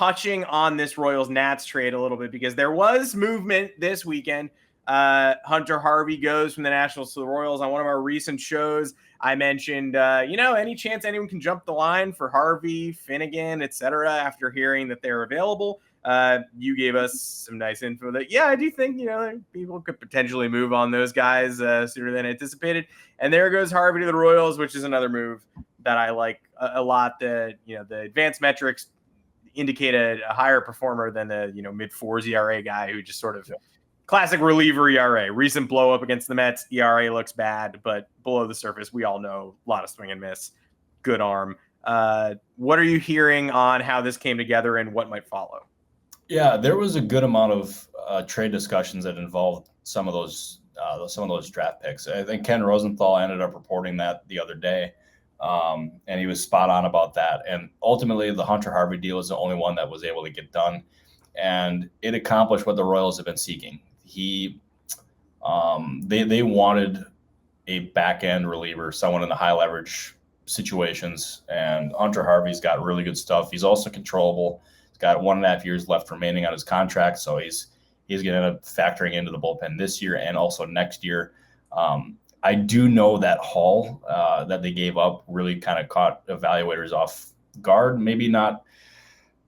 touching on this Royals-Nats trade a little bit because there was movement this weekend. Hunter Harvey goes from the Nationals to the Royals. On one of our recent shows, I mentioned, any chance anyone can jump the line for Harvey, Finnegan, etc. after hearing that they're available. You gave us some nice info that, I do think, people could potentially move on those guys sooner than anticipated. And there goes Harvey to the Royals, which is another move that I like a lot. The advanced metrics indicate a higher performer than the, mid-4s ERA guy who just sort of classic reliever ERA. Recent blow up against the Mets, ERA looks bad, but below the surface, we all know a lot of swing and miss. Good arm. What are you hearing on how this came together and what might follow? Yeah, there was a good amount of trade discussions that involved some of those draft picks. I think Ken Rosenthal ended up reporting that the other day, and he was spot on about that. And ultimately, the Hunter Harvey deal is the only one that was able to get done, and it accomplished what the Royals have been seeking. They wanted a back end reliever, someone in the high leverage situations, and Hunter Harvey's got really good stuff. He's also controllable. He's got 1.5 years left remaining on his contract, so he's going to end up factoring into the bullpen this year and also next year. I do know that haul that they gave up really kind of caught evaluators off guard. Maybe not.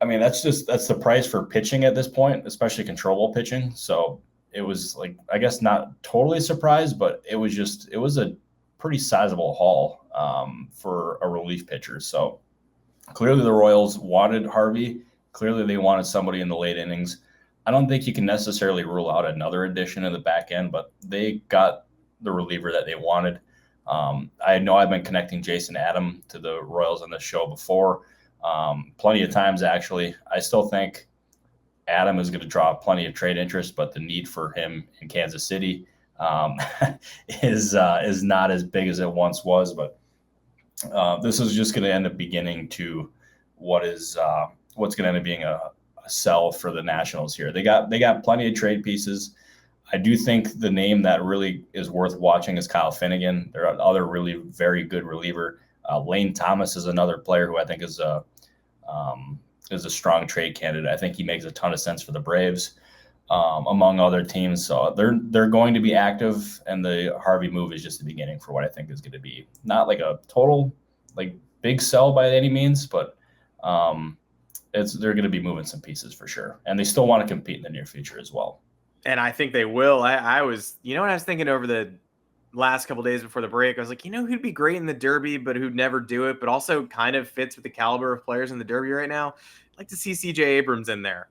I mean, that's the price for pitching at this point, especially controllable pitching. So it was like, I guess not totally surprised, but it was a pretty sizable haul for a relief pitcher. So clearly the Royals wanted Harvey. Clearly they wanted somebody in the late innings. I don't think you can necessarily rule out another addition in the back end, but they got the reliever that they wanted. I know I've been connecting Jason Adam to the Royals on this show before, plenty of times actually. I still think Adam is going to draw plenty of trade interest, but the need for him in Kansas City is not as big as it once was. But this is just going to end up beginning to what's going to end up being a sell for the Nationals here. They got plenty of trade pieces. I do think the name that really is worth watching is Kyle Finnegan. There are other really very good reliever. Lane Thomas is another player who I think is a strong trade candidate. I think he makes a ton of sense for the Braves, among other teams. So they're going to be active, and the Harvey move is just the beginning for what I think is going to be not like a total like big sell by any means, but they're going to be moving some pieces for sure, and they still want to compete in the near future as well. And I think they will. I was, what I was thinking over the last couple of days before the break, I was like, who'd be great in the Derby, but who'd never do it, but also kind of fits with the caliber of players in the Derby right now. I'd like to see CJ Abrams in there.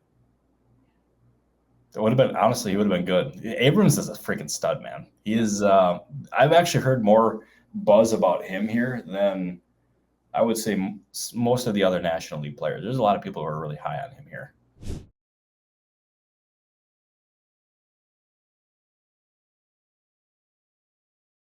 It would have been, honestly, he would have been good. Abrams is a freaking stud, man. He is, I've actually heard more buzz about him here than I would say most of the other National League players. There's a lot of people who are really high on him here.